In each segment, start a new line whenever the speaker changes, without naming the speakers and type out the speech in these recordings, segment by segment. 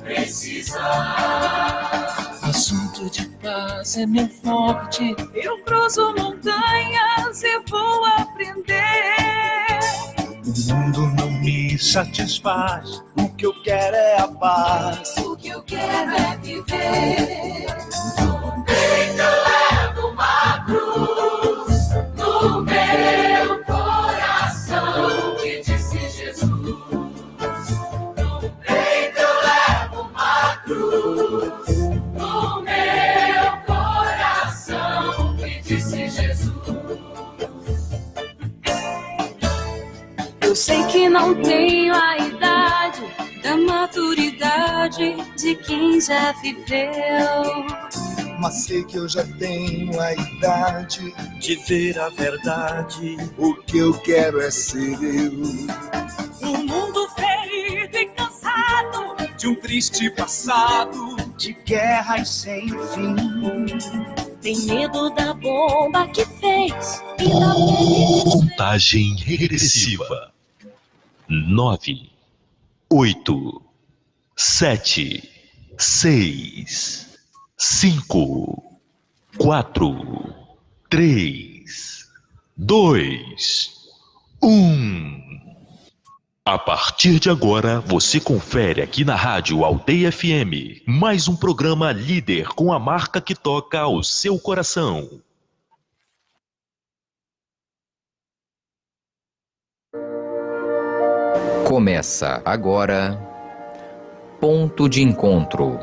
precisar.
Assunto de paz é meu forte. Eu cruzo montanhas e vou aprender.
O mundo não me satisfaz. O que eu quero é a paz.
O que eu quero é viver.
No peito eu levo uma cruz. No meu coração, que disse Jesus. No peito eu levo uma cruz. No meu coração, que disse Jesus.
Eu sei que não tenho a idade da maturidade de quem já viveu.
Mas sei que eu já tenho a idade de ver a verdade. O que eu quero é ser eu.
Um mundo ferido e cansado
De um triste passado, de guerras sem fim.
tem medo da bomba que fez e da
Contagem regressiva. 9, 8, 7, 6, 5, 4, 3, 2, 1. A partir de agora, você confere aqui na Rádio Aldeia FM mais um programa líder com a marca que toca ao seu coração.
Começa agora Ponto de Encontro,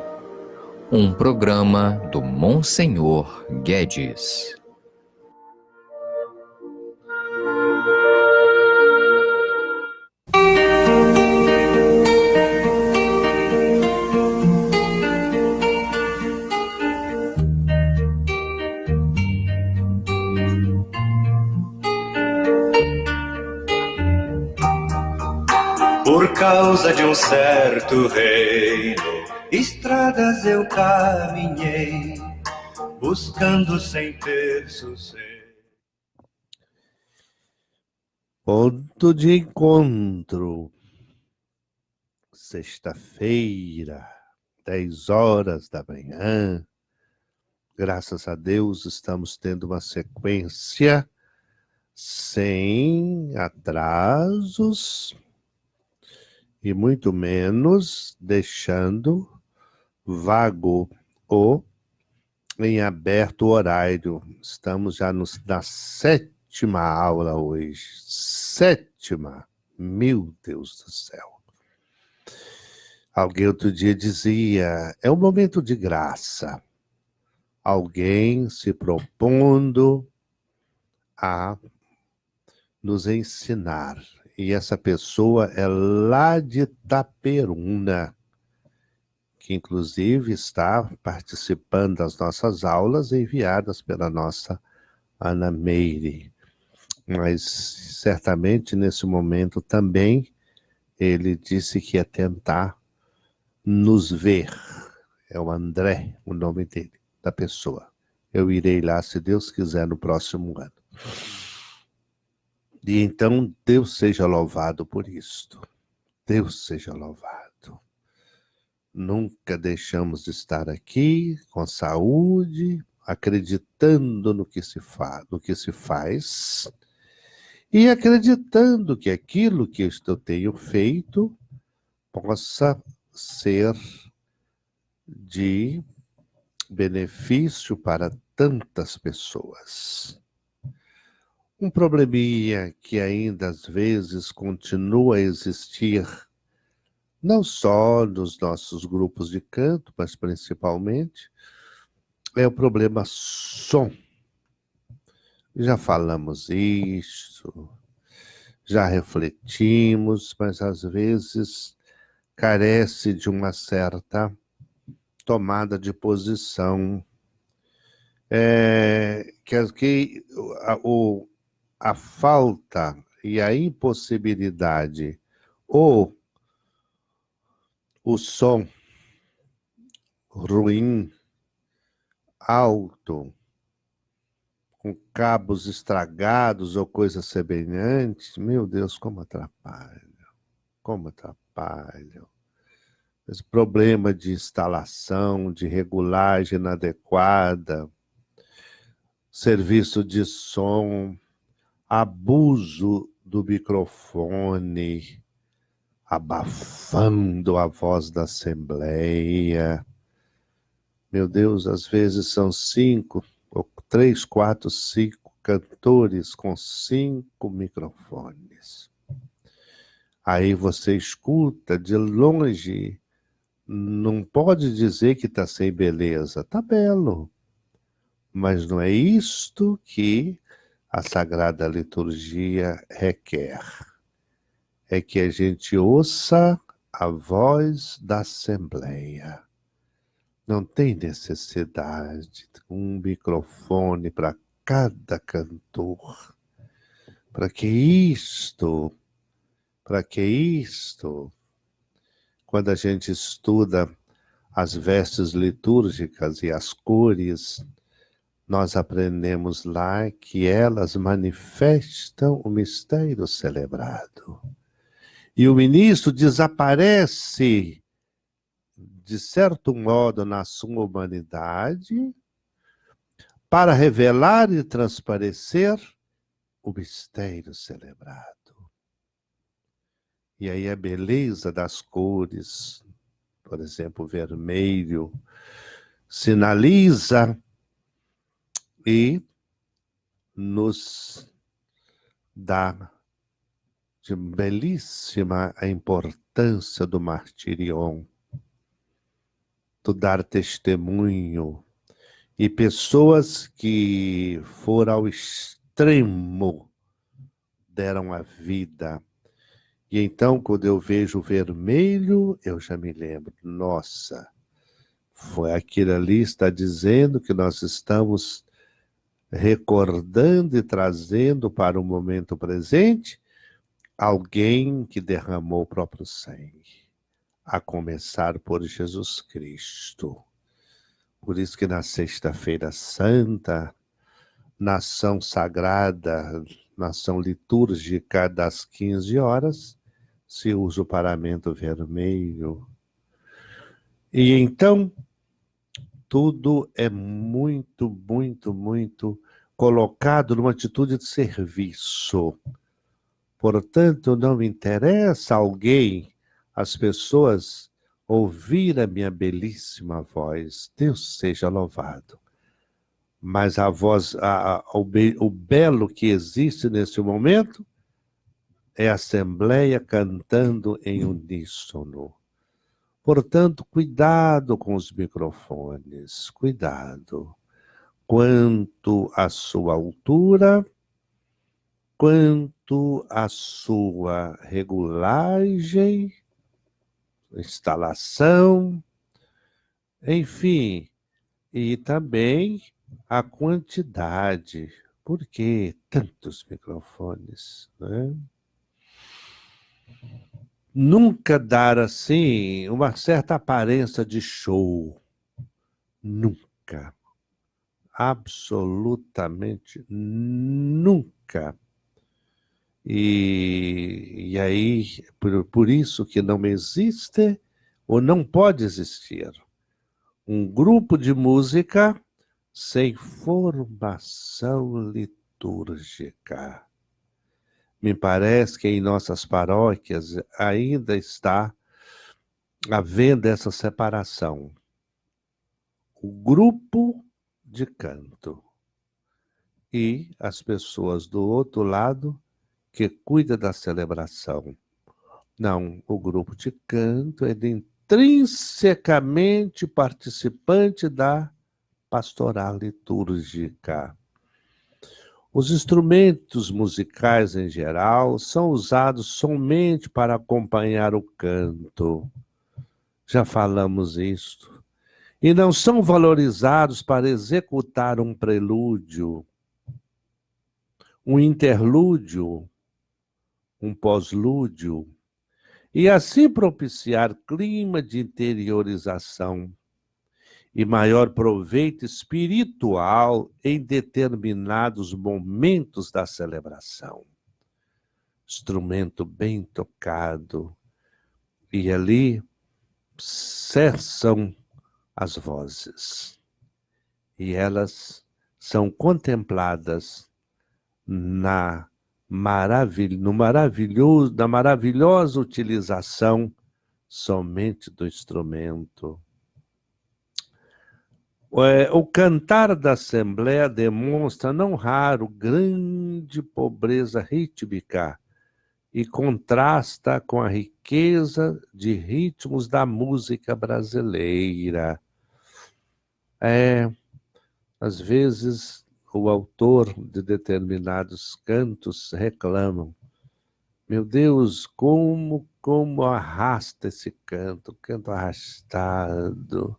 um programa do Monsenhor Guedes.
Por causa de um certo reino, estradas eu caminhei, buscando sem ter sossego.
Ponto de encontro. Sexta-feira, 10 horas da manhã. Graças a Deus estamos tendo uma sequência sem atrasos e muito menos deixando vago ou em aberto horário. Estamos já na 7ª aula hoje. 7ª. Meu Deus do céu. Alguém outro dia dizia, é um momento de graça. Alguém se propondo a nos ensinar. E essa pessoa é lá de Itaperuna, que inclusive está participando das nossas aulas enviadas pela nossa Ana Meire. Mas certamente nesse momento também ele disse que ia tentar nos ver. É o André, o nome dele, da pessoa. Eu irei lá, se Deus quiser, no próximo ano. E então, Deus seja louvado por isto. Deus seja louvado. Nunca deixamos de estar aqui, com saúde, acreditando no que se faz, e acreditando que aquilo que eu tenho feito possa ser de benefício para tantas pessoas. Um probleminha que ainda às vezes continua a existir, não só nos nossos grupos de canto, mas principalmente, é o problema som. Já falamos isso, já refletimos, mas às vezes carece de uma certa tomada de posição. A falta e a impossibilidade, ou o som ruim, alto, com cabos estragados ou coisas semelhantes, meu Deus, como atrapalham, como atrapalham. esse problema de instalação, de regulagem inadequada, serviço de som, abuso do microfone, abafando a voz da Assembleia. Meu Deus, às vezes são 5, 3, 4, 5 cantores com 5 microfones. Aí você escuta de longe, não pode dizer que está sem beleza, está belo. Mas não é isto que a Sagrada Liturgia requer. É que a gente ouça a voz da Assembleia. Não tem necessidade de um microfone para cada cantor. Para que isto? Para que isto? Quando a gente estuda as vestes litúrgicas e as cores, nós aprendemos lá que elas manifestam o mistério celebrado. E o ministro desaparece, de certo modo, na sua humanidade, para revelar e transparecer o mistério celebrado. E aí a beleza das cores, por exemplo, o vermelho, sinaliza e nos dá de belíssima a importância do martirion, do dar testemunho, e pessoas que foram ao extremo deram a vida. E então, quando eu vejo o vermelho, eu já me lembro, nossa, foi aquilo ali, está dizendo que nós estamos recordando e trazendo para o momento presente alguém que derramou o próprio sangue, a começar por Jesus Cristo. Por isso que na Sexta-feira Santa, na ação sagrada, na ação litúrgica das 15 horas, se usa o paramento vermelho. E então, tudo é muito, muito, muito colocado numa atitude de serviço. Portanto, não me interessa alguém, as pessoas, ouvir a minha belíssima voz. Deus seja louvado. Mas a voz, o belo que existe nesse momento é a Assembleia cantando em uníssono. Portanto, cuidado com os microfones, cuidado. Quanto à sua altura, quanto à sua regulagem, instalação, enfim, e também a quantidade. Por que tantos microfones, né? Nunca dar, assim, uma certa aparência de show. Nunca. Absolutamente nunca. E aí, por isso que não existe ou não pode existir um grupo de música sem formação litúrgica. Me parece que em nossas paróquias ainda está havendo essa separação. O grupo de canto e as pessoas do outro lado que cuidam da celebração. Não, o grupo de canto é intrinsecamente participante da pastoral litúrgica. Os instrumentos musicais, em geral, são usados somente para acompanhar o canto. Já falamos isto. E não são valorizados para executar um prelúdio, um interlúdio, um pós-lúdio, e assim propiciar clima de interiorização e maior proveito espiritual em determinados momentos da celebração. Instrumento bem tocado, e ali cessam as vozes e elas são contempladas na maravilhosa utilização somente do instrumento. O cantar da Assembleia demonstra, não raro, grande pobreza rítmica e contrasta com a riqueza de ritmos da música brasileira. Às vezes, o autor de determinados cantos reclamam: meu Deus, como arrasta esse canto arrastado.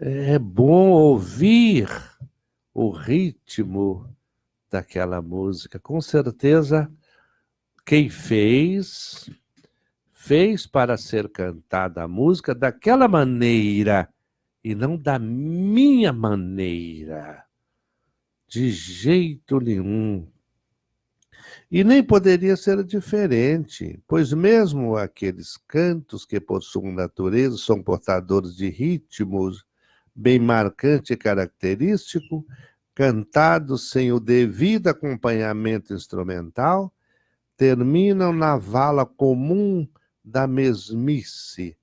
É bom ouvir o ritmo daquela música. Com certeza, quem fez para ser cantada a música daquela maneira e não da minha maneira. De jeito nenhum. E nem poderia ser diferente, pois mesmo aqueles cantos que, por sua natureza, são portadores de ritmos bem marcante e característico, cantados sem o devido acompanhamento instrumental, terminam na vala comum da mesmice,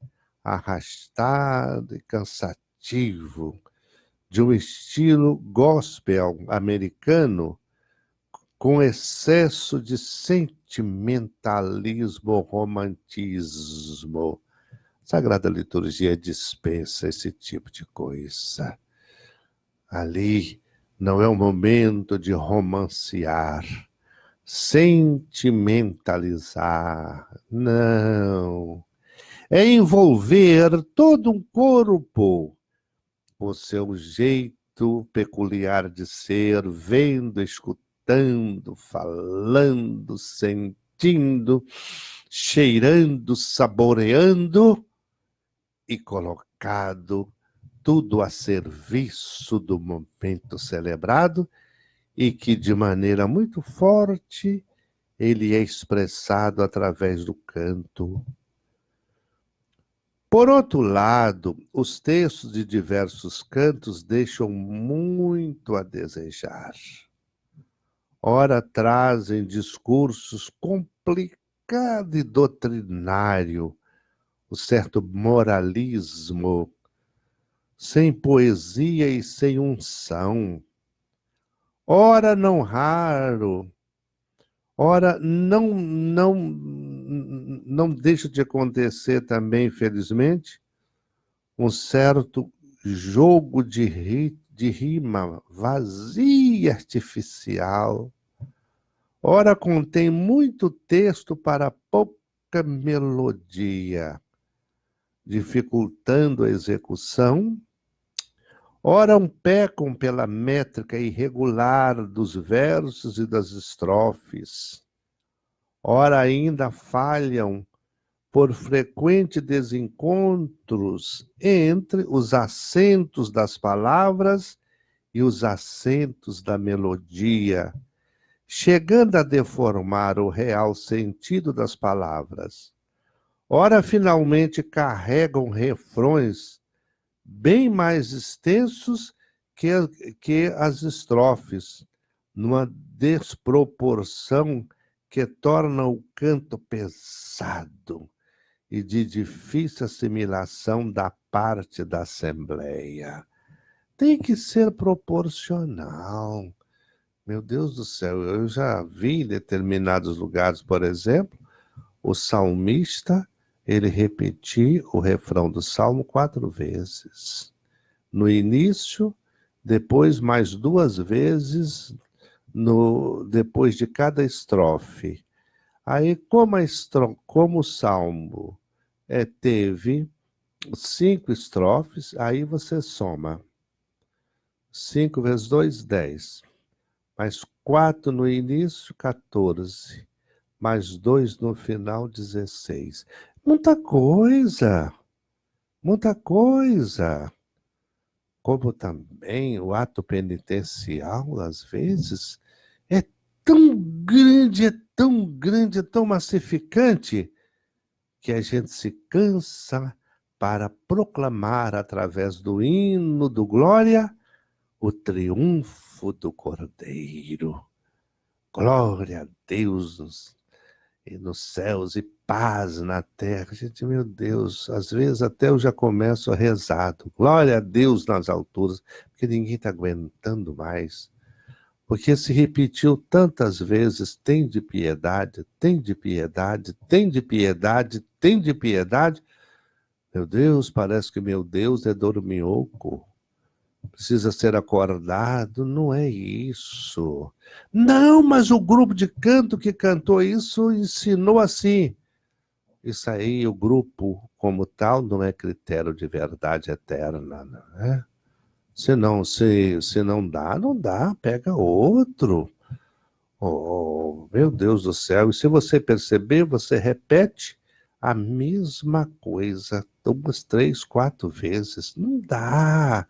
arrastado e cansativo, de um estilo gospel americano, com excesso de sentimentalismo, romantismo. Sagrada Liturgia dispensa esse tipo de coisa. Ali não é o momento de romancear, sentimentalizar, não. É envolver todo um corpo, o seu jeito peculiar de ser, vendo, escutando, falando, sentindo, cheirando, saboreando, e colocado tudo a serviço do momento celebrado, e que de maneira muito forte ele é expressado através do canto. Por outro lado, os textos de diversos cantos deixam muito a desejar. Ora, trazem discursos complicados e doutrinários, o certo moralismo, sem poesia e sem unção. Ora, não raro, ora, não deixa de acontecer também, infelizmente, um certo jogo de rima vazia e artificial. Ora, contém muito texto para pouca melodia, dificultando a execução. Ora, pecam pela métrica irregular dos versos e das estrofes. Ora, ainda falham por frequentes desencontros entre os acentos das palavras e os acentos da melodia, chegando a deformar o real sentido das palavras. Ora, finalmente carregam refrões bem mais extensos que as estrofes, numa desproporção que torna o canto pesado e de difícil assimilação da parte da Assembleia. Tem que ser proporcional. Meu Deus do céu, eu já vi em determinados lugares, por exemplo, o salmista, ele repetir o refrão do Salmo 4 vezes. No início, depois mais 2 vezes, depois de cada estrofe. Aí, como o Salmo teve 5 estrofes, aí você soma. 5 vezes 2, 10. Mais 4 no início, 14. Mais 2 no final, 16. Muita coisa. Como também o ato penitencial, às vezes, é tão grande, é tão massificante, que a gente se cansa para proclamar através do hino do glória o triunfo do Cordeiro. Glória a Deus nos céus e paz na terra. Gente, meu Deus, às vezes até eu já começo a rezar. Glória a Deus nas alturas, porque ninguém está aguentando mais. Porque se repetiu tantas vezes, tem de piedade, tem de piedade, tem de piedade, tem de piedade. Meu Deus, parece que meu Deus é dorminhoco. Precisa ser acordado, não é isso. Não, mas o grupo de canto que cantou isso ensinou assim. Isso aí, o grupo como tal, não é critério de verdade eterna, né? Se não dá, não dá, pega outro. Oh, meu Deus do céu, e se você perceber, você repete a mesma coisa 2, 3, 4 vezes. Não dá.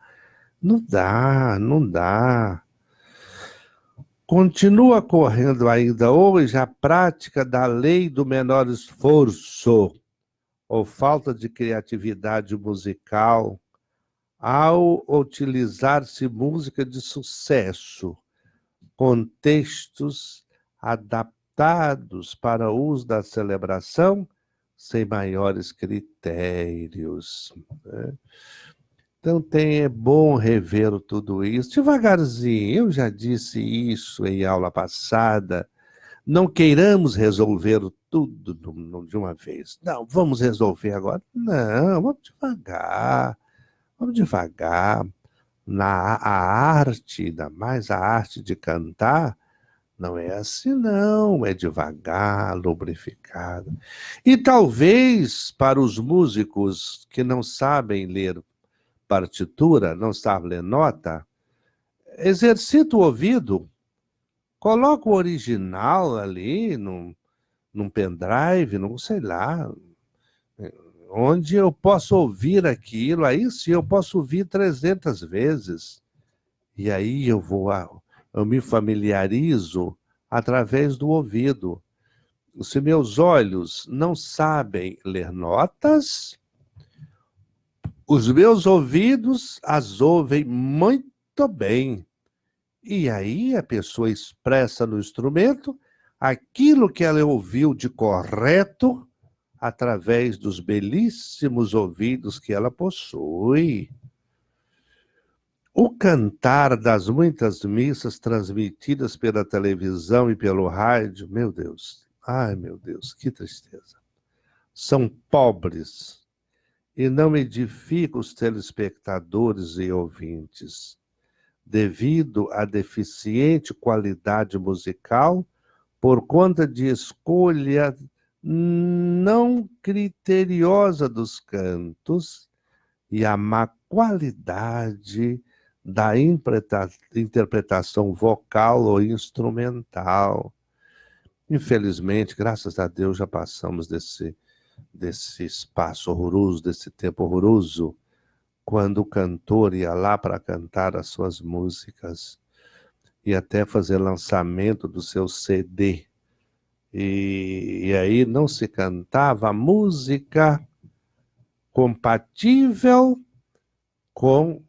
Não dá, não dá. Continua correndo ainda hoje a prática da lei do menor esforço, ou falta de criatividade musical, ao utilizar-se música de sucesso, com textos adaptados para o uso da celebração, sem maiores critérios, né? Então é bom rever tudo isso devagarzinho. Eu já disse isso em aula passada. Não queiramos resolver tudo de uma vez. Não, vamos resolver agora. Não, vamos devagar. Vamos devagar. A arte, ainda mais a arte de cantar, não é assim não. É devagar, lubrificado. E talvez para os músicos que não sabem ler partitura, não sabe ler nota, exercita o ouvido, coloca o original ali num pendrive, não sei lá, onde eu posso ouvir aquilo, aí sim eu posso ouvir 300 vezes. E aí eu me familiarizo através do ouvido. Se meus olhos não sabem ler notas, os meus ouvidos as ouvem muito bem. E aí a pessoa expressa no instrumento aquilo que ela ouviu de correto através dos belíssimos ouvidos que ela possui. O cantar das muitas missas transmitidas pela televisão e pelo rádio, meu Deus, ai meu Deus, que tristeza. São pobres e não edifica os telespectadores e ouvintes, devido à deficiente qualidade musical, por conta de escolha não criteriosa dos cantos e a má qualidade da interpretação vocal ou instrumental. Infelizmente, graças a Deus, já passamos desse espaço horroroso, desse tempo horroroso, quando o cantor ia lá para cantar as suas músicas e até fazer lançamento do seu CD. E aí não se cantava a música compatível com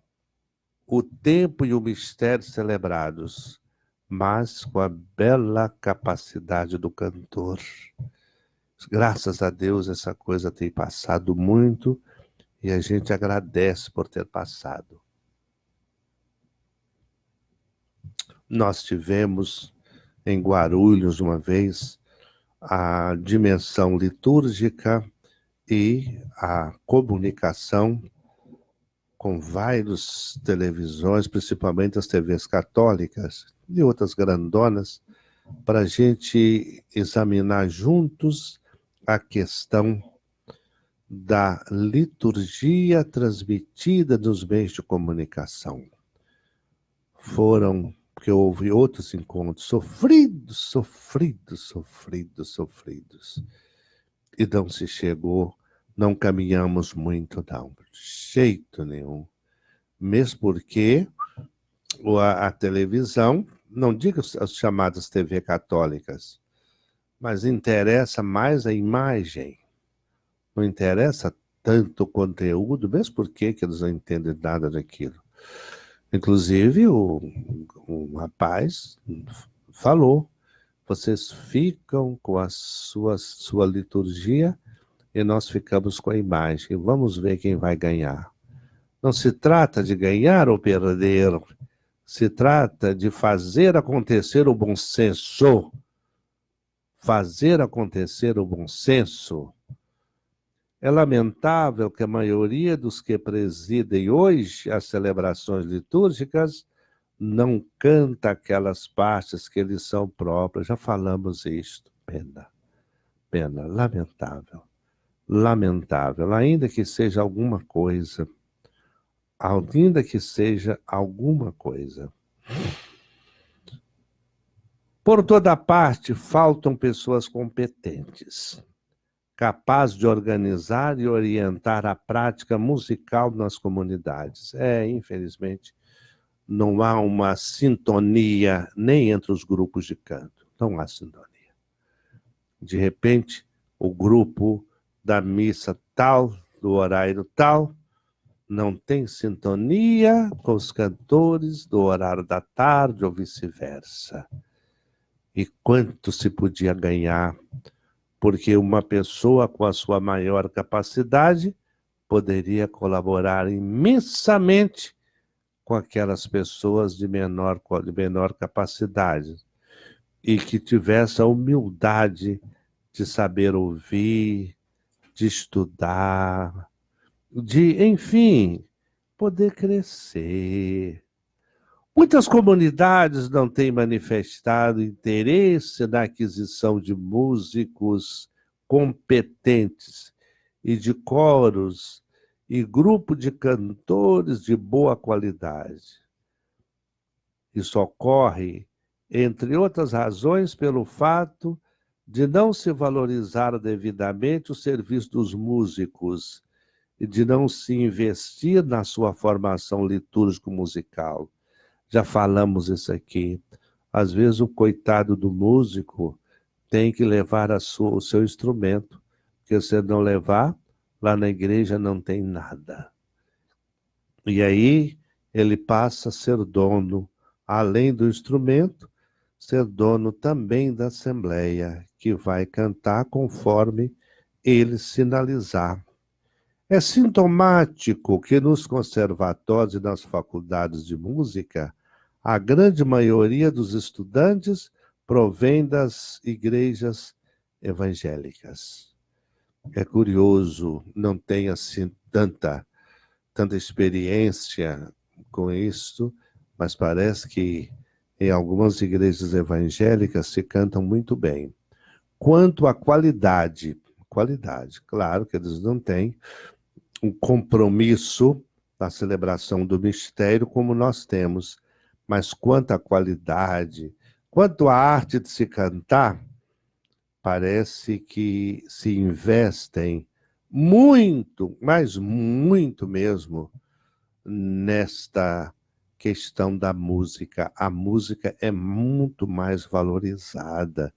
o tempo e o mistério celebrados, mas com a bela capacidade do cantor. Graças a Deus essa coisa tem passado muito e a gente agradece por ter passado. Nós tivemos em Guarulhos uma vez a dimensão litúrgica e a comunicação com várias televisões, principalmente as TVs católicas e outras grandonas, para a gente examinar juntos a questão da liturgia transmitida nos meios de comunicação. Porque houve outros encontros sofridos, e não se chegou, não caminhamos muito, não, de jeito nenhum. Mesmo porque a televisão, não digo as chamadas TV católicas, mas interessa mais a imagem, não interessa tanto conteúdo, mesmo porque que eles não entendem nada daquilo. Inclusive, o rapaz falou, vocês ficam com a sua liturgia e nós ficamos com a imagem. Vamos ver quem vai ganhar. Não se trata de ganhar ou perder, se trata de fazer acontecer o bom senso. Fazer acontecer o bom senso. É lamentável que a maioria dos que presidem hoje as celebrações litúrgicas não canta aquelas partes que lhes são próprias. Já falamos isto. Pena, lamentável. Lamentável, ainda que seja alguma coisa. Ainda que seja alguma coisa. Por toda parte, faltam pessoas competentes, capazes de organizar e orientar a prática musical nas comunidades. Infelizmente, não há uma sintonia nem entre os grupos de canto. Não há sintonia. De repente, o grupo da missa tal, do horário tal, não tem sintonia com os cantores do horário da tarde ou vice-versa. E quanto se podia ganhar, porque uma pessoa com a sua maior capacidade poderia colaborar imensamente com aquelas pessoas de menor capacidade e que tivesse a humildade de saber ouvir, de estudar, de, enfim, poder crescer. Muitas comunidades não têm manifestado interesse na aquisição de músicos competentes e de coros e grupo de cantores de boa qualidade. Isso ocorre, entre outras razões, pelo fato de não se valorizar devidamente o serviço dos músicos e de não se investir na sua formação litúrgico-musical. Já falamos isso aqui. Às vezes o coitado do músico tem que levar o seu instrumento, porque se não levar, lá na igreja não tem nada. E aí ele passa a ser dono, além do instrumento, ser dono também da assembleia, que vai cantar conforme ele sinalizar. É sintomático que nos conservatórios e nas faculdades de música, a grande maioria dos estudantes provém das igrejas evangélicas. É curioso, não tenho assim tanta experiência com isso, mas parece que em algumas igrejas evangélicas se cantam muito bem. Quanto à qualidade, claro que eles não têm um compromisso na celebração do mistério como nós temos, mas quanto à qualidade, quanto à arte de se cantar, parece que se investem muito, mas muito mesmo, nesta questão da música. A música é muito mais valorizada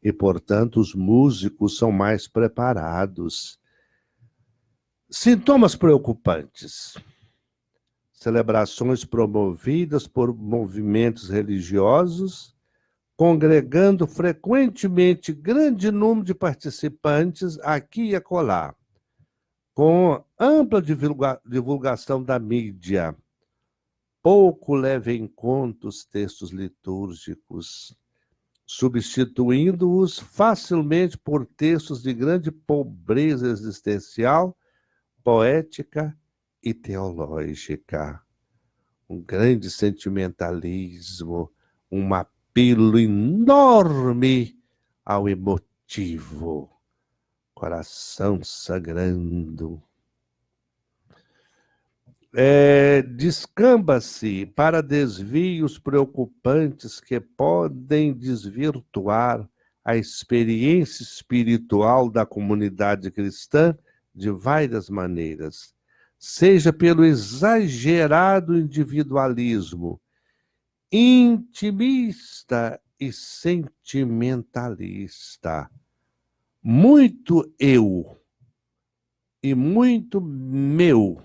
e, portanto, os músicos são mais preparados. Sintomas preocupantes. Celebrações promovidas por movimentos religiosos, congregando frequentemente grande número de participantes aqui e acolá, com ampla divulgação da mídia. Pouco leva em conta os textos litúrgicos, substituindo-os facilmente por textos de grande pobreza existencial, poética e teológica. Um grande sentimentalismo, um apelo enorme ao emotivo, coração sangrando. Descamba-se para desvios preocupantes que podem desvirtuar a experiência espiritual da comunidade cristã de várias maneiras, seja pelo exagerado individualismo intimista e sentimentalista, muito eu e muito meu,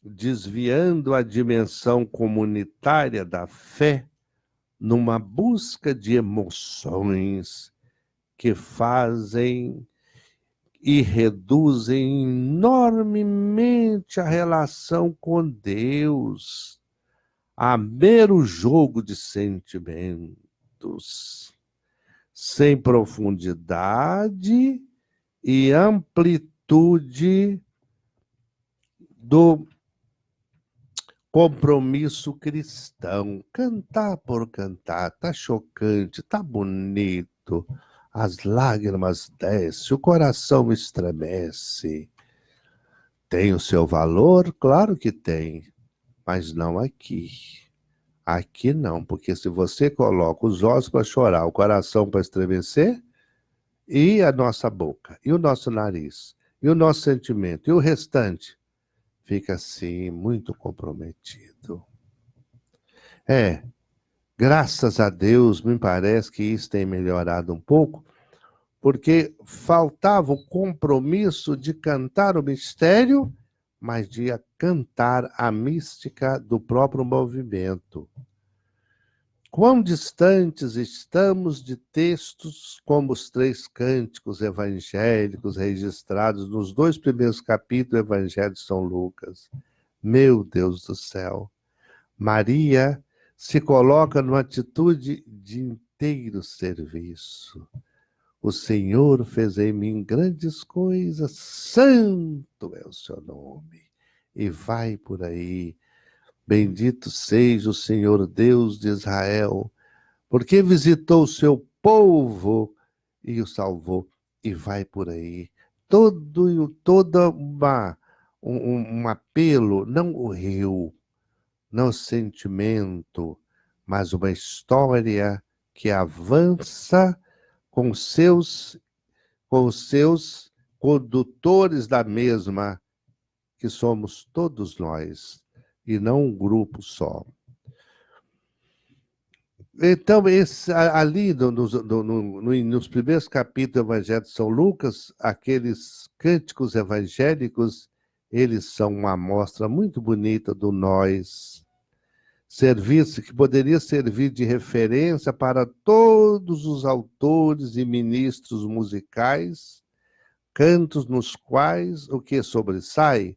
desviando a dimensão comunitária da fé numa busca de emoções que fazem e reduzem enormemente a relação com Deus a mero jogo de sentimentos, sem profundidade e amplitude do compromisso cristão. Cantar por cantar, tá chocante, tá bonito, as lágrimas descem, o coração estremece. Tem o seu valor? Claro que tem, mas não aqui. Aqui não, porque se você coloca os olhos para chorar, o coração para estremecer, e a nossa boca, e o nosso nariz, e o nosso sentimento, e o restante, fica assim, muito comprometido. Graças a Deus, me parece que isso tem melhorado um pouco, porque faltava o compromisso de cantar o mistério, mas de cantar a mística do próprio movimento. Quão distantes estamos de textos como os 3 cânticos evangélicos registrados nos 2 primeiros capítulos do Evangelho de São Lucas. Meu Deus do céu! Maria se coloca numa atitude de inteiro serviço. O Senhor fez em mim grandes coisas, santo é o seu nome. E vai por aí. Bendito seja o Senhor Deus de Israel, porque visitou o seu povo e o salvou. E vai por aí. Todo um apelo, não o rio, não o sentimento, mas uma história que avança com os seus condutores da mesma, que somos todos nós, e não um grupo só. Então, ali nos primeiros capítulos do Evangelho de São Lucas, aqueles cânticos evangélicos, eles são uma amostra muito bonita do nós, serviço que poderia servir de referência para todos os autores e ministros musicais, cantos nos quais o que sobressai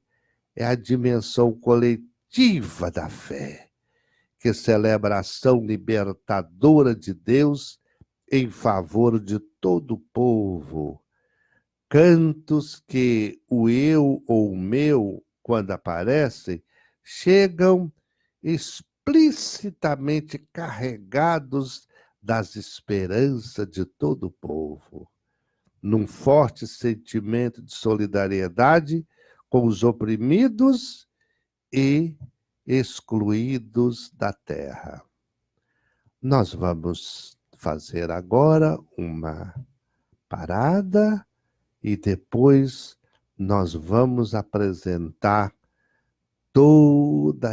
é a dimensão coletiva da fé, que celebra a ação libertadora de Deus em favor de todo o povo. Cantos que o eu ou o meu, quando aparecem, chegam explicitamente carregados das esperanças de todo o povo, num forte sentimento de solidariedade com os oprimidos e excluídos da terra. Nós vamos fazer agora uma parada e depois nós vamos apresentar toda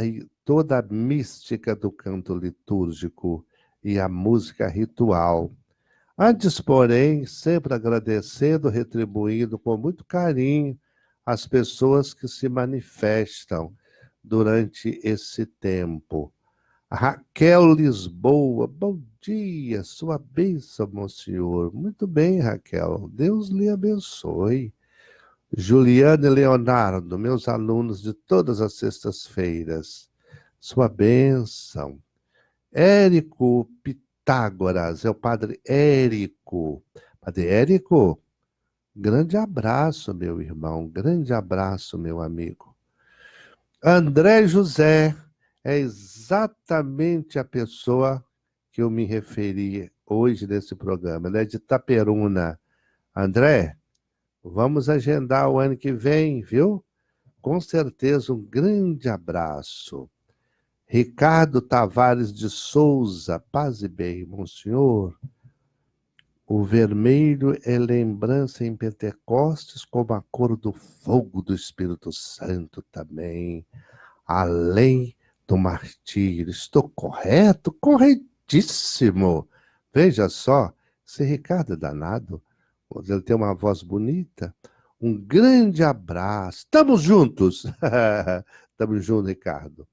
a mística do canto litúrgico e a música ritual. Antes, porém, sempre agradecendo, retribuindo com muito carinho as pessoas que se manifestam durante esse tempo. A Raquel Lisboa, bom dia, sua bênção, monsenhor. Muito bem, Raquel, Deus lhe abençoe. Juliane Leonardo, meus alunos de todas as sextas-feiras, sua bênção. Érico Pitágoras, é o padre Érico. Padre Érico, grande abraço, meu irmão, grande abraço, meu amigo. André José é exatamente a pessoa que eu me referi hoje nesse programa. Ele é de Itaperuna. André, vamos agendar o ano que vem, viu? Com certeza, um grande abraço. Ricardo Tavares de Souza, paz e bem, monsenhor. O vermelho é lembrança em Pentecostes como a cor do fogo do Espírito Santo também. Além do martírio. Estou correto? Corretíssimo. Veja só, esse Ricardo é danado. Ele tem uma voz bonita. Um grande abraço. Estamos juntos. Estamos juntos, Ricardo.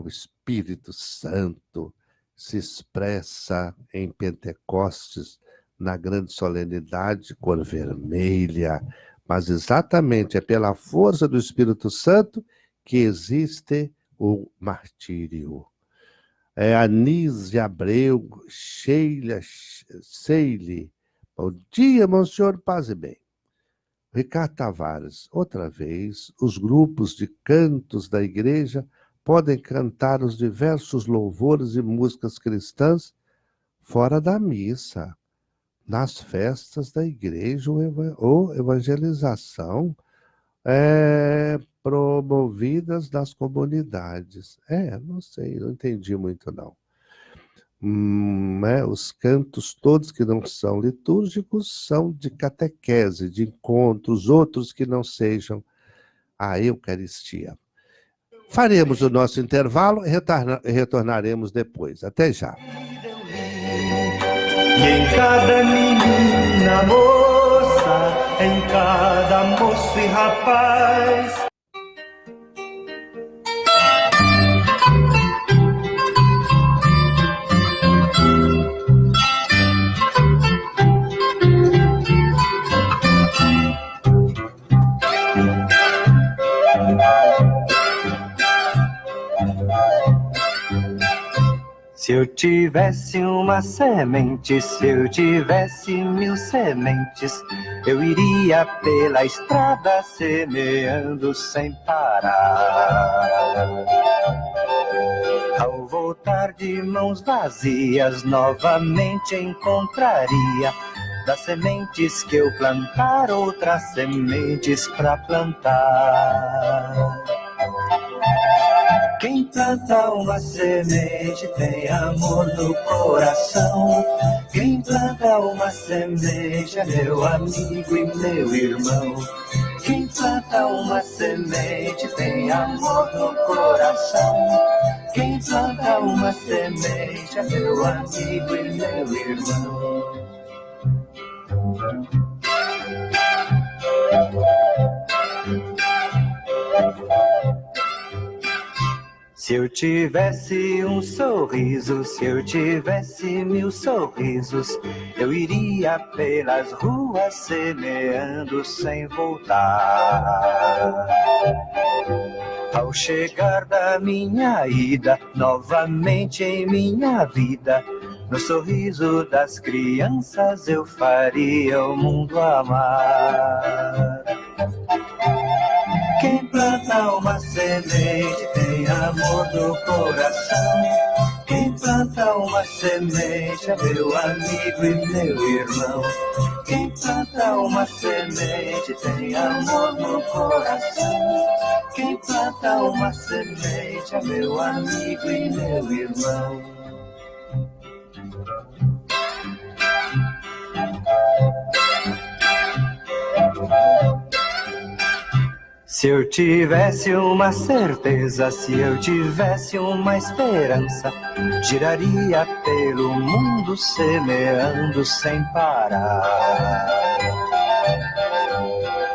O Espírito Santo se expressa em Pentecostes, na grande solenidade, cor vermelha, mas exatamente é pela força do Espírito Santo que existe o martírio. Anise Abreu, Sheila Seile. Bom dia, Monsenhor, paz e bem. Ricardo Tavares, outra vez, os grupos de cantos da igreja podem cantar os diversos louvores e músicas cristãs fora da missa, nas festas da igreja ou evangelização promovidas nas comunidades. Não sei, não entendi muito não. Os cantos todos que não são litúrgicos são de catequese, de encontros, outros que não sejam a Eucaristia. Faremos o nosso intervalo e retornaremos depois. Até já.
E em cada menina moça, em cada moço e rapaz, se eu tivesse uma semente, se eu tivesse 1000 sementes, eu iria pela estrada semeando sem parar. Ao voltar de mãos vazias, novamente encontraria das sementes que eu plantar, outras sementes para plantar. Quem planta uma semente tem amor no coração. Quem planta uma semente é meu amigo e meu irmão. Quem planta uma semente tem amor no coração. Quem planta uma semente é meu amigo e meu irmão. Se eu tivesse um sorriso, se eu tivesse 1000 sorrisos, eu iria pelas ruas semeando sem voltar. Ao chegar da minha ida, novamente em minha vida, no sorriso das crianças eu faria o mundo amar. Quem planta uma semente tem amor no coração. Quem planta uma semente é meu amigo e meu irmão. Quem planta uma semente tem amor no coração. Quem planta uma semente é meu amigo e meu irmão. Se eu tivesse uma certeza, se eu tivesse uma esperança, giraria pelo mundo semeando sem parar.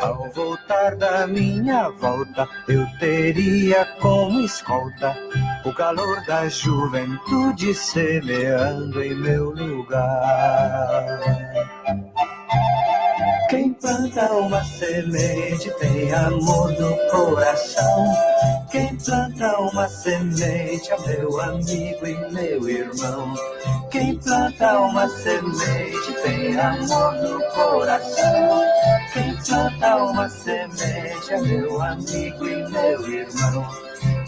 Ao voltar da minha volta, eu teria como escolta o calor da juventude semeando em meu lugar. Quem planta uma semente tem amor no coração. Quem planta uma semente é meu amigo e meu irmão. Quem planta uma semente tem amor no coração. Quem planta uma semente é meu amigo e meu irmão.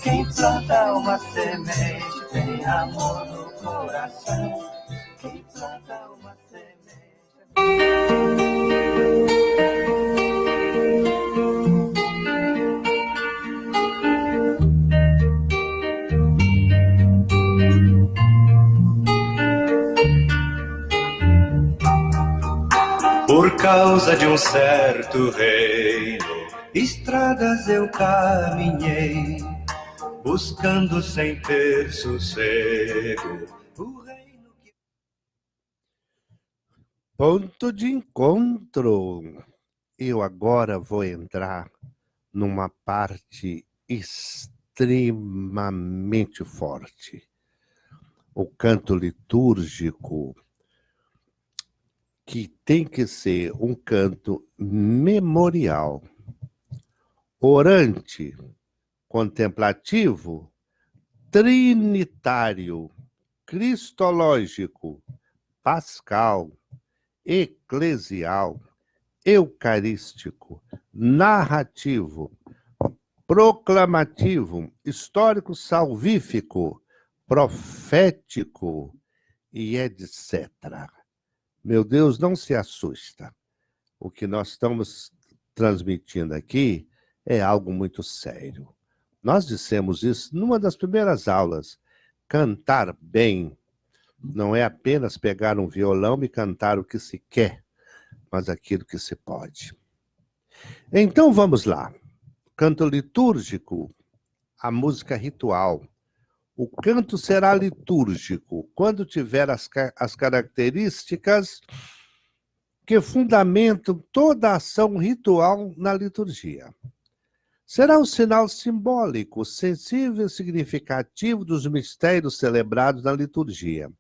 Quem planta uma semente tem amor no coração. Quem planta uma semente... Por causa de um certo reino, estradas eu caminhei, buscando sem ter sossego o reino que...
Ponto de encontro. eu agora vou entrar numa parte extremamente forte. O canto litúrgico, que tem que ser um canto memorial, orante, contemplativo, trinitário, cristológico, pascal, eclesial, eucarístico, narrativo, proclamativo, histórico salvífico, profético e etc. Meu Deus, não se assusta. O que nós estamos transmitindo aqui é algo muito sério. Nós dissemos isso numa das primeiras aulas. Cantar bem não é apenas pegar um violão e cantar o que se quer, mas aquilo que se pode. Então vamos lá. Canto litúrgico, a música ritual. O canto será litúrgico quando tiver as características que fundamentam toda a ação ritual na liturgia. Será um sinal simbólico, sensível e significativo dos mistérios celebrados na liturgia.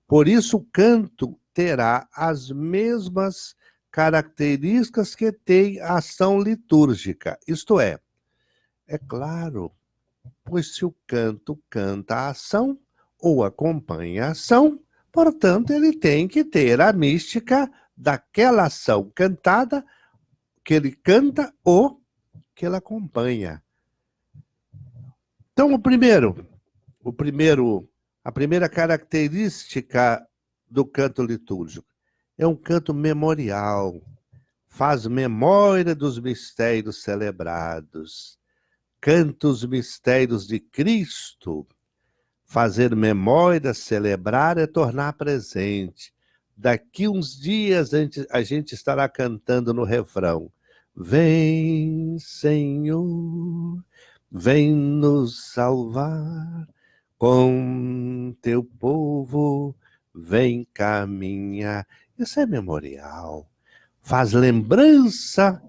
Por isso, o canto terá as mesmas características que tem a ação litúrgica. Isto é claro, pois se o canto canta a ação ou acompanha a ação, portanto, ele tem que ter a mística daquela ação cantada, que ele canta ou que ele acompanha. Então, a primeira característica do canto litúrgico é um canto memorial, faz memória dos mistérios celebrados, canta os mistérios de Cristo. Fazer memória, celebrar é tornar presente. Daqui uns dias a gente estará cantando no refrão: vem, Senhor, vem nos salvar, com teu povo vem caminhar. Isso é memorial, faz lembrança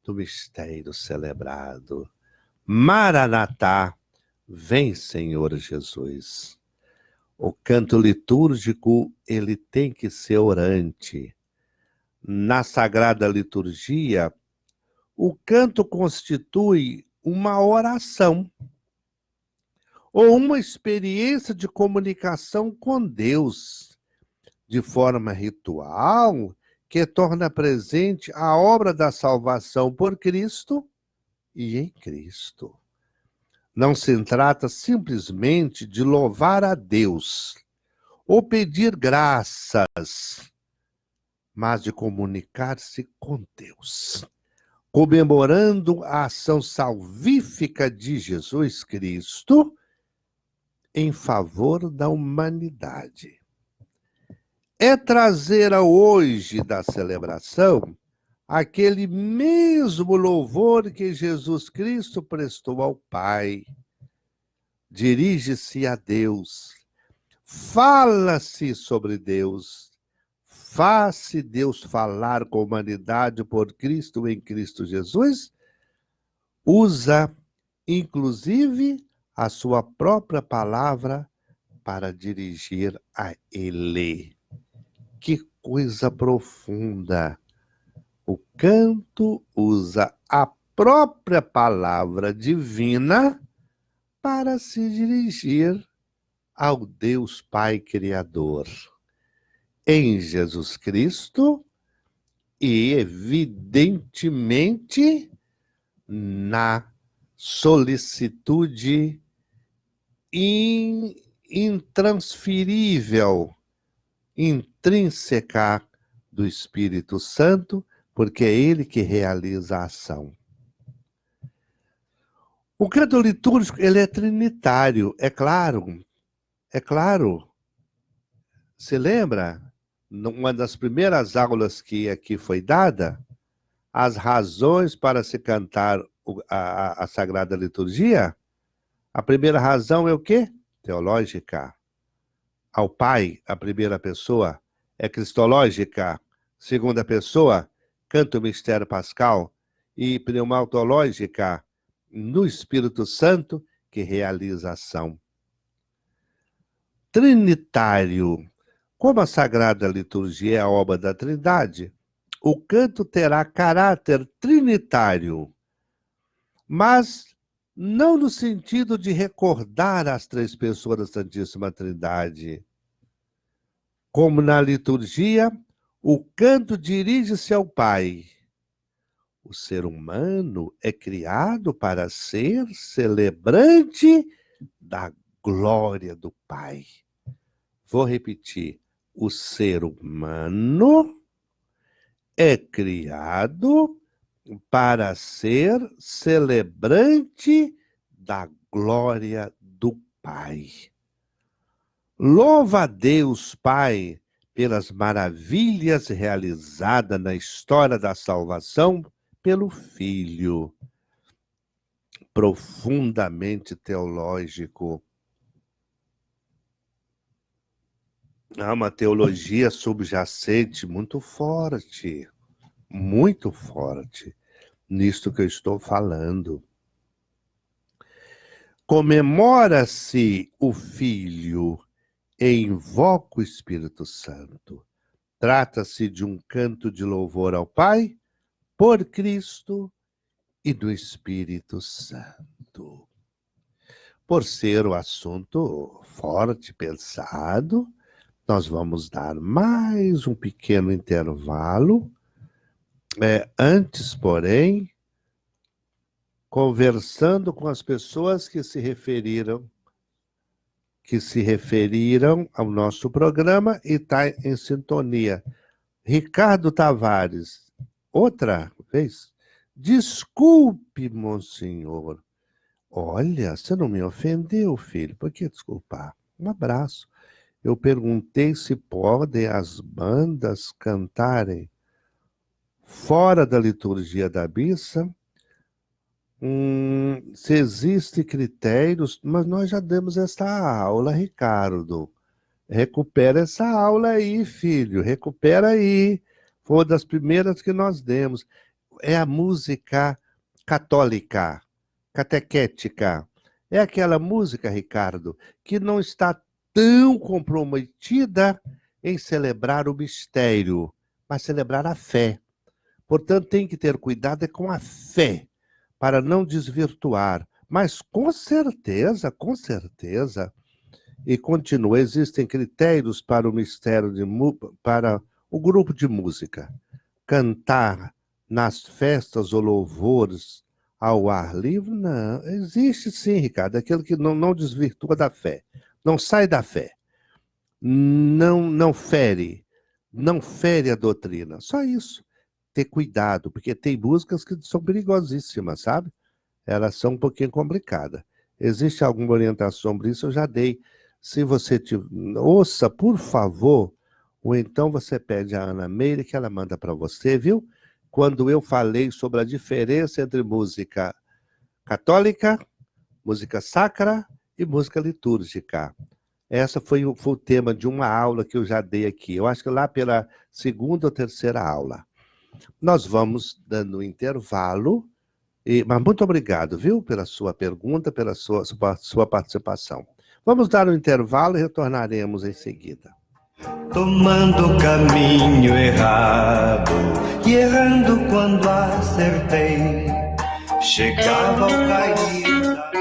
do mistério celebrado. Maranatá, vem, Senhor Jesus. O canto litúrgico, ele tem que ser orante. Na Sagrada Liturgia, o canto constitui uma oração ou uma experiência de comunicação com Deus, de forma ritual, que torna presente a obra da salvação por Cristo e em Cristo. Não se trata simplesmente de louvar a Deus ou pedir graças, mas de comunicar-se com Deus, comemorando a ação salvífica de Jesus Cristo em favor da humanidade. É trazer ao hoje da celebração aquele mesmo louvor que Jesus Cristo prestou ao Pai. Dirige-se a Deus, fala-se sobre Deus, faz-se Deus falar com a humanidade por Cristo em Cristo Jesus, usa, inclusive, a sua própria palavra para dirigir a Ele. Que coisa profunda! O canto usa a própria palavra divina para se dirigir ao Deus Pai Criador, em Jesus Cristo e, evidentemente, na solicitude intransferível, intrínseca do Espírito Santo, porque é ele que realiza a ação. O canto litúrgico, ele é trinitário, é claro. Se lembra, numa das primeiras aulas que aqui foi dada, as razões para se cantar a Sagrada Liturgia? A primeira razão é o quê? Teológica. Ao Pai, a primeira pessoa, é cristológica. Segunda pessoa, canto mistério pascal e pneumatológica no Espírito Santo que realiza a ação. Trinitário. Como a Sagrada Liturgia é a obra da Trindade, o canto terá caráter trinitário, mas não no sentido de recordar as três pessoas da Santíssima Trindade. Como na liturgia, o canto dirige-se ao Pai. O ser humano é criado para ser celebrante da glória do Pai. Vou repetir. O ser humano é criado para ser celebrante da glória do Pai. Louva a Deus, Pai, pelas maravilhas realizadas na história da salvação pelo Filho. Profundamente teológico. Há uma teologia subjacente muito forte nisto que eu estou falando. Comemora-se o Filho e invoca o Espírito Santo. Trata-se de um canto de louvor ao Pai, por Cristo e do Espírito Santo. Por ser o assunto forte, pensado, nós vamos dar mais um pequeno intervalo. Antes, porém, conversando com as pessoas que se referiram ao nosso programa e está em sintonia. Ricardo Tavares, outra vez, desculpe, monsenhor. Olha, você não me ofendeu, filho. Por que desculpar? Um abraço. Eu perguntei se podem as bandas cantarem fora da liturgia da missa, se existem critérios, mas nós já demos essa aula, Ricardo. Recupera essa aula aí, filho, recupera aí. Foi uma das primeiras que nós demos. É a música católica, catequética. É aquela música, Ricardo, que não está tão comprometida em celebrar o mistério, mas celebrar a fé. Portanto, tem que ter cuidado com a fé, para não desvirtuar. Mas com certeza, e continua, existem critérios para o mistério, para o grupo de música. Cantar nas festas ou louvores ao ar livre, não. Existe sim, Ricardo, aquilo que não desvirtua da fé. Não sai da fé, não fere a doutrina, só isso. Ter cuidado, porque tem músicas que são perigosíssimas, sabe? Elas são um pouquinho complicadas. Existe alguma orientação sobre isso? Eu já dei. Se você ouça, por favor, ou então você pede a Ana Meire que ela manda para você, viu? Quando eu falei sobre a diferença entre música católica, música sacra e música litúrgica. Essa foi o tema de uma aula que eu já dei aqui. Eu acho que lá pela segunda ou terceira aula. Nós vamos dando um intervalo, mas muito obrigado, viu, pela sua pergunta, pela sua participação. Vamos dar um intervalo e retornaremos em seguida.
Tomando o caminho errado e errando quando acertei, chegava ao cair da...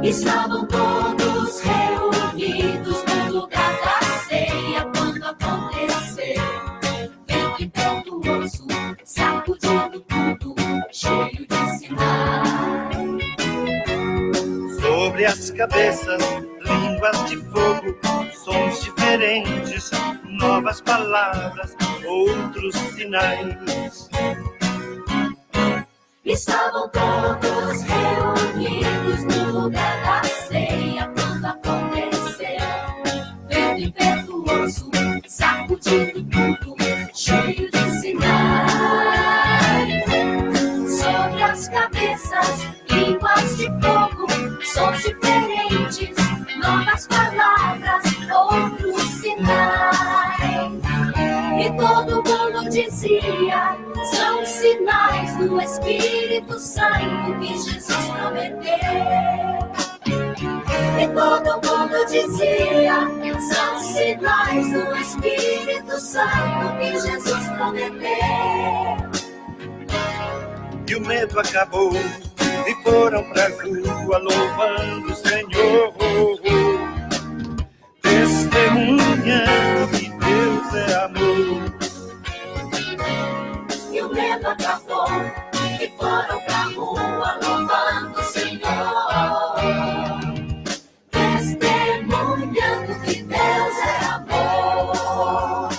Estavam todos reunidos no lugar da ceia quando aconteceu. Vento impetuoso, sacudindo tudo, cheio de sinais.
Sobre as cabeças, línguas de fogo, sons diferentes, novas palavras, outros sinais.
Estavam todos reunidos no lugar da ceia quando aconteceu. Vento impetuoso, sacudindo tudo, cheio de sinais. Sobre as cabeças, línguas de fogo, sons diferentes, mundo dizia, são sinais do Espírito Santo que Jesus prometeu. E todo mundo dizia, são sinais do Espírito Santo que Jesus prometeu.
E o medo acabou e foram pra rua louvando o Senhor, testemunhando que Deus é amor.
E o medo acabou e foram pra rua louvando o Senhor, testemunhando que Deus é amor.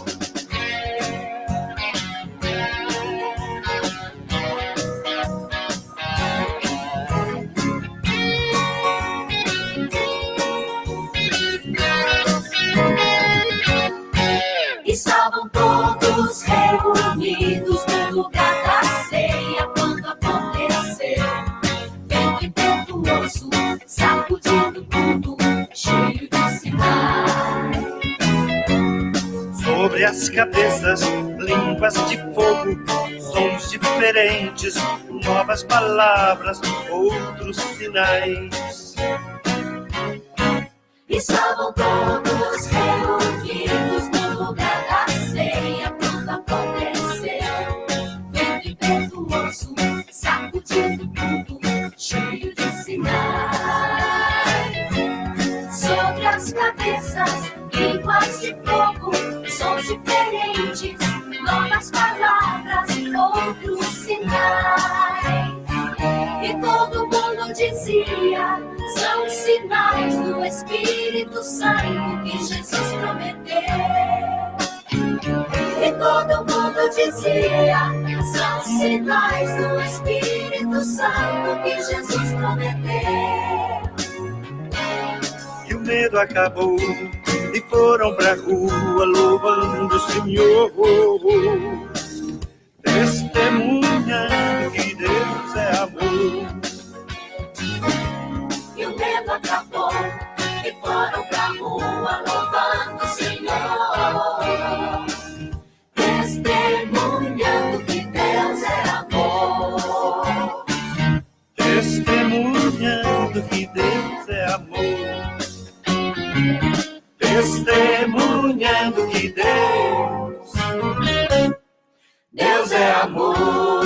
Estavam todos reunidos no lugar da ceia quando aconteceu. Vento impetuoso, sacudindo tudo, cheio de sinais.
Sobre as cabeças, línguas de fogo, sons diferentes, novas palavras, outros sinais.
Estavam todos reunidos no lugar da ceia quando aconteceu. Vento impetuoso, sacudindo tudo, cheio de sinais. Sobre as cabeças, línguas de fogo, sons diferentes, novas palavras, outros sinais. E todo mundo dizia, são sinais do Espírito Santo que Jesus prometeu. E todo mundo dizia, são sinais do Espírito Santo que Jesus prometeu.
E o medo acabou e foram pra rua louvando o Senhor, testemunhando que Deus é amor.
E o medo acabou e foram pra rua louvando o Senhor, testemunhando que Deus é amor.
Testemunhando que Deus é amor. Testemunhando que Deus é amor.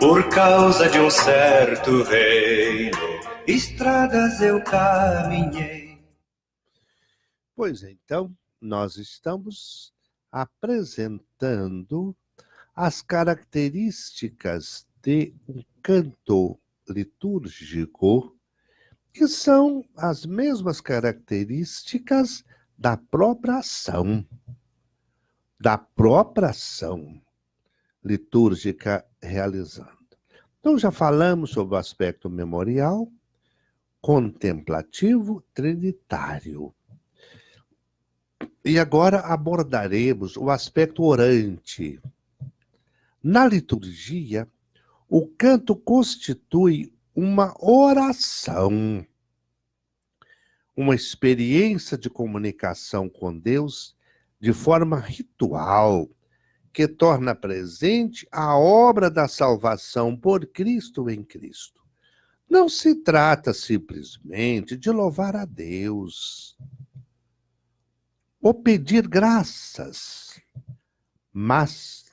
Por causa de um certo reino, estradas eu caminhei.
Pois então, nós estamos apresentando as características de um canto litúrgico, que são as mesmas características da própria ação litúrgica realizando. Então, já falamos sobre o aspecto memorial, contemplativo, trinitário. E agora abordaremos o aspecto orante. Na liturgia, o canto constitui uma oração, uma experiência de comunicação com Deus de forma ritual, que torna presente a obra da salvação por Cristo em Cristo. Não se trata simplesmente de louvar a Deus ou pedir graças, mas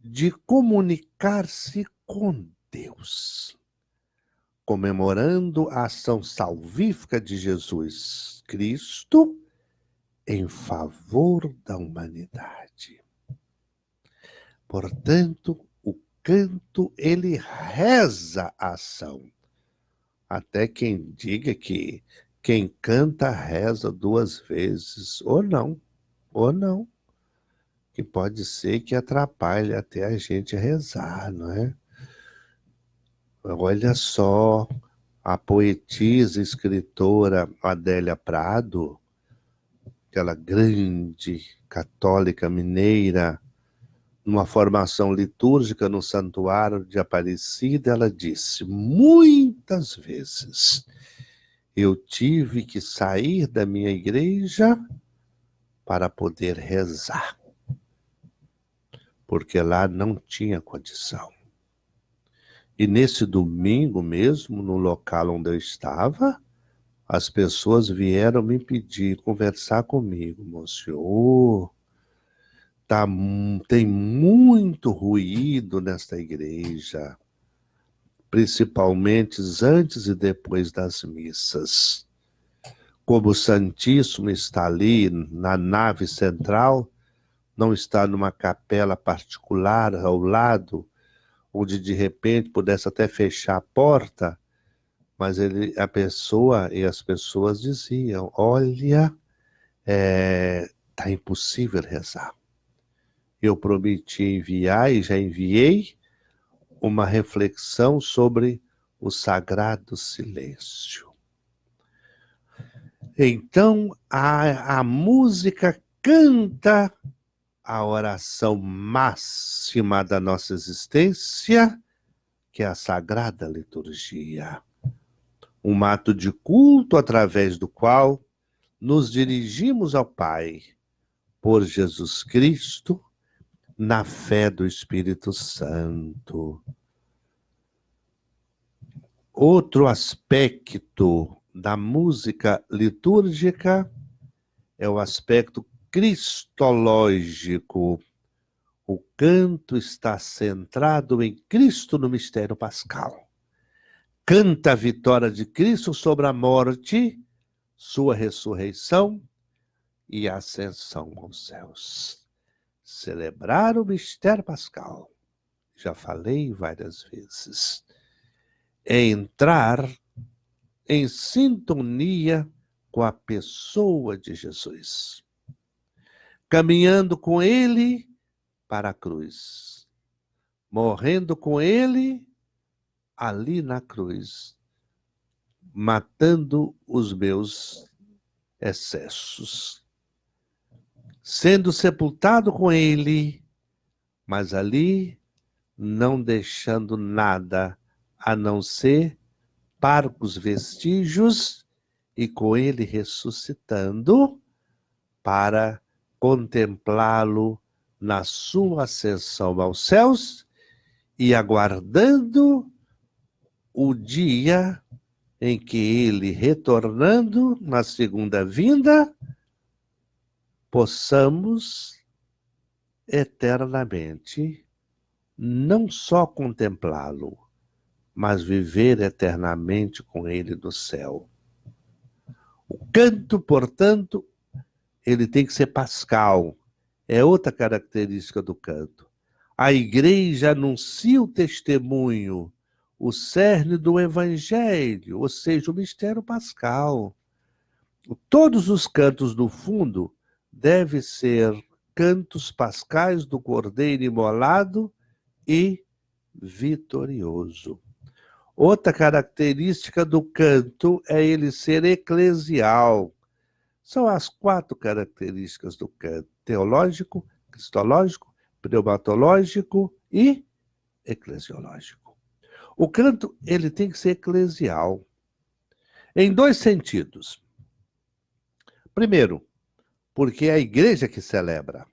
de comunicar-se com Deus, comemorando a ação salvífica de Jesus Cristo em favor da humanidade. Portanto, o canto, ele reza a ação. Até quem diga que quem canta reza 2 vezes, ou não. Que pode ser que atrapalhe até a gente rezar, não é? Olha só a poetisa e escritora Adélia Prado, aquela grande católica mineira, numa formação litúrgica no Santuário de Aparecida, ela disse: muitas vezes eu tive que sair da minha igreja para poder rezar, porque lá não tinha condição. E nesse domingo mesmo, no local onde eu estava, as pessoas vieram me pedir, conversar comigo. Monsenhor, tem muito ruído nesta igreja, principalmente antes e depois das missas. Como o Santíssimo está ali na nave central, não está numa capela particular ao lado, onde de repente pudesse até fechar a porta, mas a pessoa e as pessoas diziam: olha, tá impossível rezar. Eu prometi enviar e já enviei uma reflexão sobre o sagrado silêncio. Então, a música canta a oração máxima da nossa existência, que é a Sagrada Liturgia. Um ato de culto através do qual nos dirigimos ao Pai, por Jesus Cristo, na fé do Espírito Santo. Outro aspecto da música litúrgica é o aspecto cristológico. O canto está centrado em Cristo no mistério pascal. Canta a vitória de Cristo sobre a morte, sua ressurreição e ascensão aos céus. Celebrar o mistério pascal, já falei várias vezes, é entrar em sintonia com a pessoa de Jesus, caminhando com ele para a cruz, morrendo com ele ali na cruz, matando os meus excessos, sendo sepultado com ele, mas ali não deixando nada a não ser parcos vestígios, e com ele ressuscitando para contemplá-lo na sua ascensão aos céus e aguardando o dia em que ele, retornando na segunda vinda, possamos eternamente não só contemplá-lo, mas viver eternamente com ele no céu. O canto, portanto, ele tem que ser pascal. É outra característica do canto. A igreja anuncia o testemunho, o cerne do evangelho, ou seja, o mistério pascal. Todos os cantos do fundo devem ser cantos pascais do Cordeiro imolado e vitorioso. Outra característica do canto é ele ser eclesial. São as 4 características do canto: teológico, cristológico, pneumatológico e eclesiológico. O canto, ele tem que ser eclesial, em 2 sentidos. Primeiro, porque é a igreja que celebra.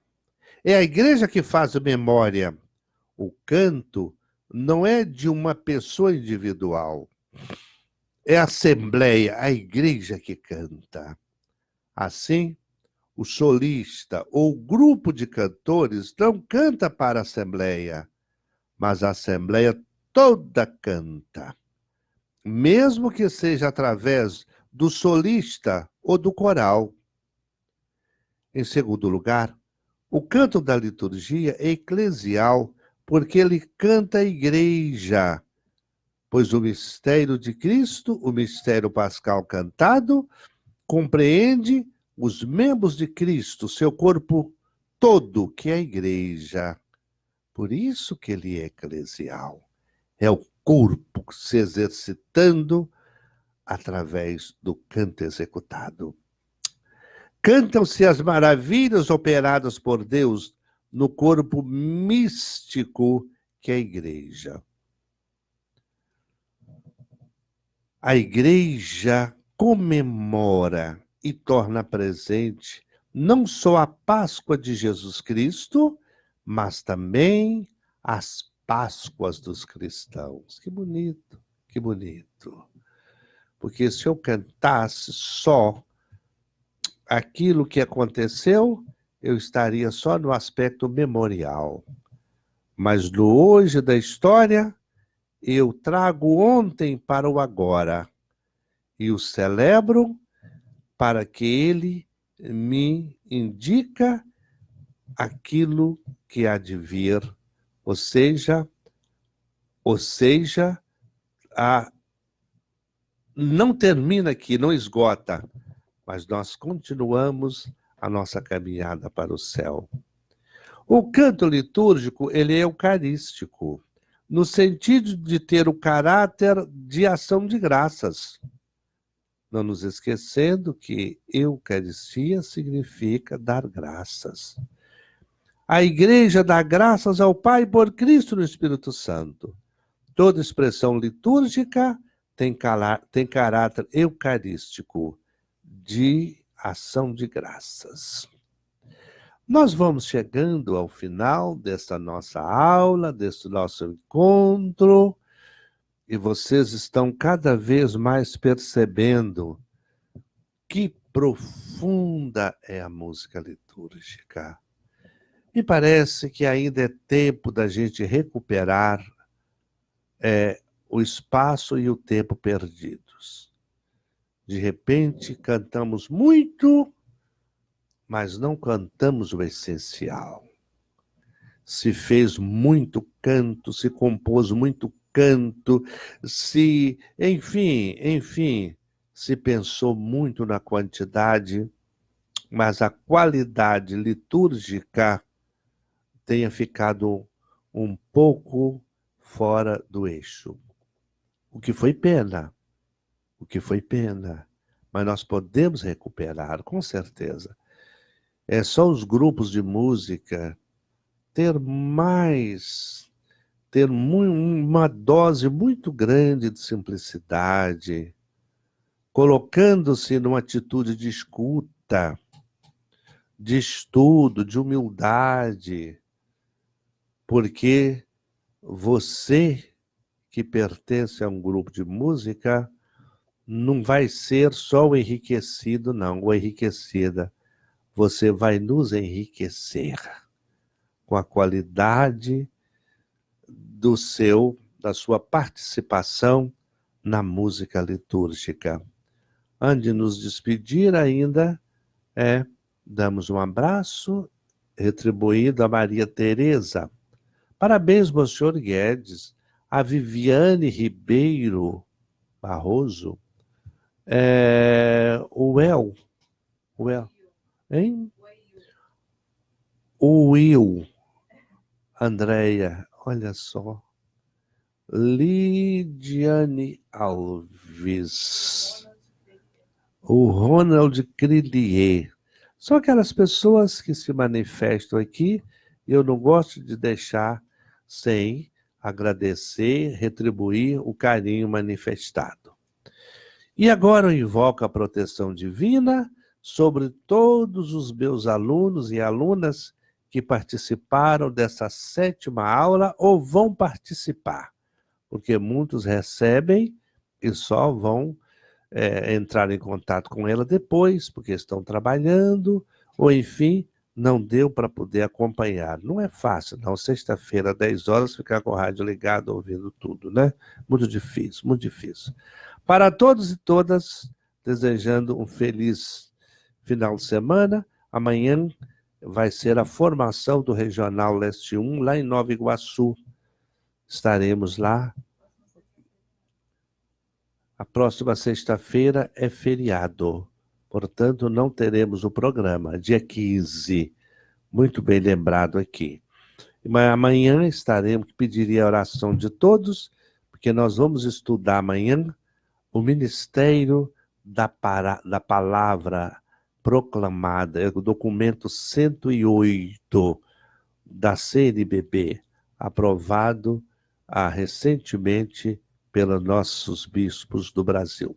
É a igreja que faz memória. O canto não é de uma pessoa individual. É a assembleia, a igreja que canta. Assim, o solista ou grupo de cantores não canta para a assembleia, mas a assembleia toda canta. Mesmo que seja através do solista ou do coral. Em segundo lugar, o canto da liturgia é eclesial, porque ele canta a igreja, pois o mistério de Cristo, o mistério pascal cantado, compreende os membros de Cristo, seu corpo todo, que é a igreja. Por isso que ele é eclesial. É o corpo se exercitando através do canto executado. Cantam-se as maravilhas operadas por Deus no corpo místico que é a igreja. A igreja comemora e torna presente não só a Páscoa de Jesus Cristo, mas também as Páscoas dos cristãos. Que bonito, que bonito. Porque se eu cantasse só aquilo que aconteceu, eu estaria só no aspecto memorial. Mas no hoje da história, eu trago ontem para o agora e o celebro para que ele me indica aquilo que há de vir, ou seja, não termina aqui, não esgota, mas nós continuamos a nossa caminhada para o céu. O canto litúrgico, ele é eucarístico, no sentido de ter o caráter de ação de graças. Não nos esquecendo que Eucaristia significa dar graças. A Igreja dá graças ao Pai por Cristo no Espírito Santo. Toda expressão litúrgica tem caráter eucarístico, de ação de graças. Nós vamos chegando ao final desta nossa aula, deste nosso encontro, e vocês estão cada vez mais percebendo que profunda é a música litúrgica. Me parece que ainda é tempo da gente recuperar o espaço e o tempo perdidos. De repente, cantamos muito, mas não cantamos o essencial. Se fez muito canto, se compôs muito canto, enfim, se pensou muito na quantidade, mas a qualidade litúrgica tenha ficado um pouco fora do eixo. O que foi pena, mas nós podemos recuperar, com certeza. É só os grupos de música ter uma dose muito grande de simplicidade, colocando-se numa atitude de escuta, de estudo, de humildade, porque você que pertence a um grupo de música não vai ser só o enriquecido, não, ou enriquecida. Você vai nos enriquecer com a qualidade da sua participação na música litúrgica. Antes de nos despedir ainda, damos um abraço retribuído a Maria Tereza. Parabéns, Monsenhor Guedes, a Viviane Ribeiro Barroso, o Will, Andréia, olha só, Lidiane Alves, o Ronald Crillier. São aquelas pessoas que se manifestam aqui, e eu não gosto de deixar sem agradecer, retribuir o carinho manifestado. E agora eu invoco a proteção divina sobre todos os meus alunos e alunas que participaram dessa 7ª aula ou vão participar, porque muitos recebem e só vão entrar em contato com ela depois, porque estão trabalhando, ou enfim, não deu para poder acompanhar. Não é fácil, não. Sexta-feira, 10 horas, ficar com o rádio ligado, ouvindo tudo, né? Muito difícil, muito difícil. Para todos e todas, desejando um feliz final de semana. Amanhã vai ser a formação do Regional Leste 1, lá em Nova Iguaçu. Estaremos lá. A próxima sexta-feira é feriado, portanto, não teremos o programa, dia 15. Muito bem lembrado aqui. Mas amanhã estaremos, pediria a oração de todos, porque nós vamos estudar amanhã o ministério da palavra proclamada, é o documento 108 da CNBB, aprovado recentemente pelos nossos bispos do Brasil.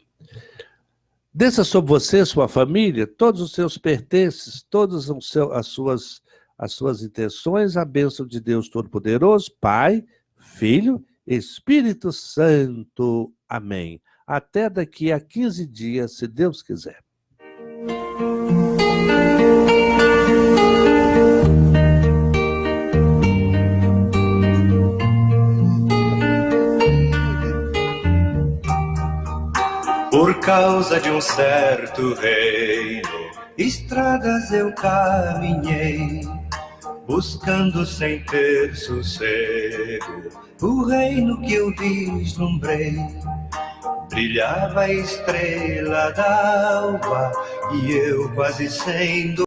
Desça sobre você, sua família, todos os seus pertences, todas as suas intenções, a bênção de Deus Todo-Poderoso, Pai, Filho, Espírito Santo. Amém. Até daqui a 15 dias, se Deus quiser.
Por causa de um certo reino, estradas eu caminhei, buscando sem ter sossego o reino que eu vislumbrei. Brilhava a estrela d'alva e eu quase sem